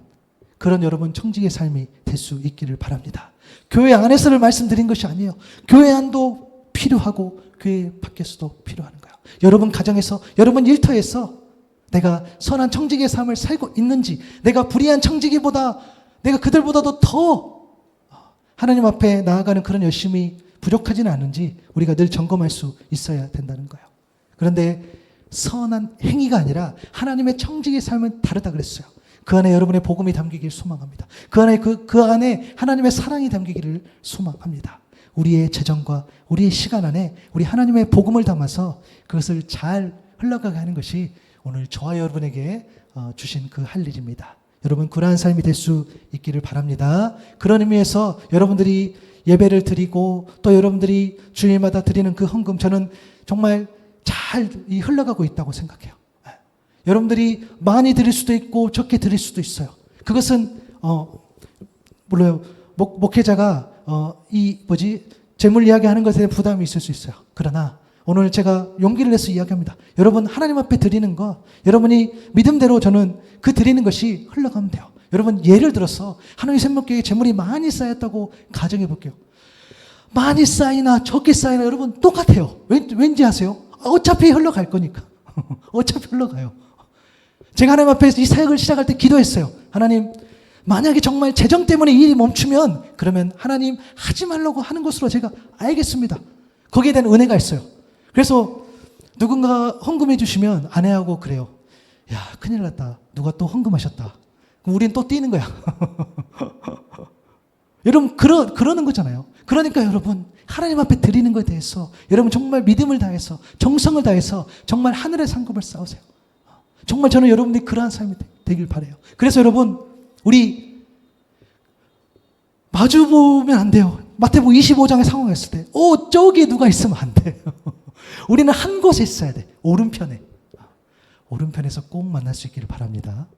그런 여러분 청지기의 삶이 될 수 있기를 바랍니다. 교회 안에서를 말씀드린 것이 아니에요. 교회 안도 필요하고 교회 밖에서도 필요한 거예요. 여러분 가정에서, 여러분 일터에서 내가 선한 청지기의 삶을 살고 있는지, 내가 불의한 청지기보다 내가 그들보다도 더 하나님 앞에 나아가는 그런 열심이 부족하지는 않은지 우리가 늘 점검할 수 있어야 된다는 거예요. 그런데 선한 행위가 아니라 하나님의 청지기의 삶은 다르다 그랬어요. 그 안에 여러분의 복음이 담기길 소망합니다. 그 안에 하나님의 사랑이 담기기를 소망합니다. 우리의 재정과 우리의 시간 안에 우리 하나님의 복음을 담아서 그것을 잘 흘러가게 하는 것이 오늘 저와 여러분에게 주신 그 할 일입니다. 여러분 그러한 삶이 될 수 있기를 바랍니다. 그런 의미에서 여러분들이 예배를 드리고 또 여러분들이 주일마다 드리는 그 헌금, 저는 정말 잘 흘러가고 있다고 생각해요. 여러분들이 많이 드릴 수도 있고 적게 드릴 수도 있어요. 그것은 몰라요. 목회자가 재물 이야기하는 것에 대한 부담이 있을 수 있어요. 그러나 오늘 제가 용기를 내서 이야기합니다. 여러분 하나님 앞에 드리는 거 여러분이 믿음대로 저는 그 드리는 것이 흘러가면 돼요. 여러분 예를 들어서 하나님 생명교회에 재물이 많이 쌓였다고 가정해 볼게요. 많이 쌓이나 적게 쌓이나 여러분 똑같아요. 왠지 아세요? 어차피 흘러갈 거니까. 어차피 흘러가요. 제가 하나님 앞에 이 사역을 시작할 때 기도했어요. 하나님 만약에 정말 재정 때문에 일이 멈추면 그러면 하나님 하지 말라고 하는 것으로 제가 알겠습니다. 거기에 대한 은혜가 있어요. 그래서 누군가 헌금해 주시면 아내하고 그래요. 야 큰일 났다. 누가 또 헌금하셨다. 그럼 우린 또 뛰는 거야. 여러분 그러는 거잖아요. 그러니까 여러분 하나님 앞에 드리는 것에 대해서 여러분 정말 믿음을 다해서 정성을 다해서 정말 하늘의 상급을 쌓으세요. 정말 저는 여러분들이 그러한 삶이 되길 바라요. 그래서 여러분 우리 마주보면 안 돼요. 마태복음 25장의 상황이 있을 때 저기에 누가 있으면 안 돼요. 우리는 한 곳에 있어야 돼. 오른편에. 오른편에서 꼭 만날 수 있기를 바랍니다.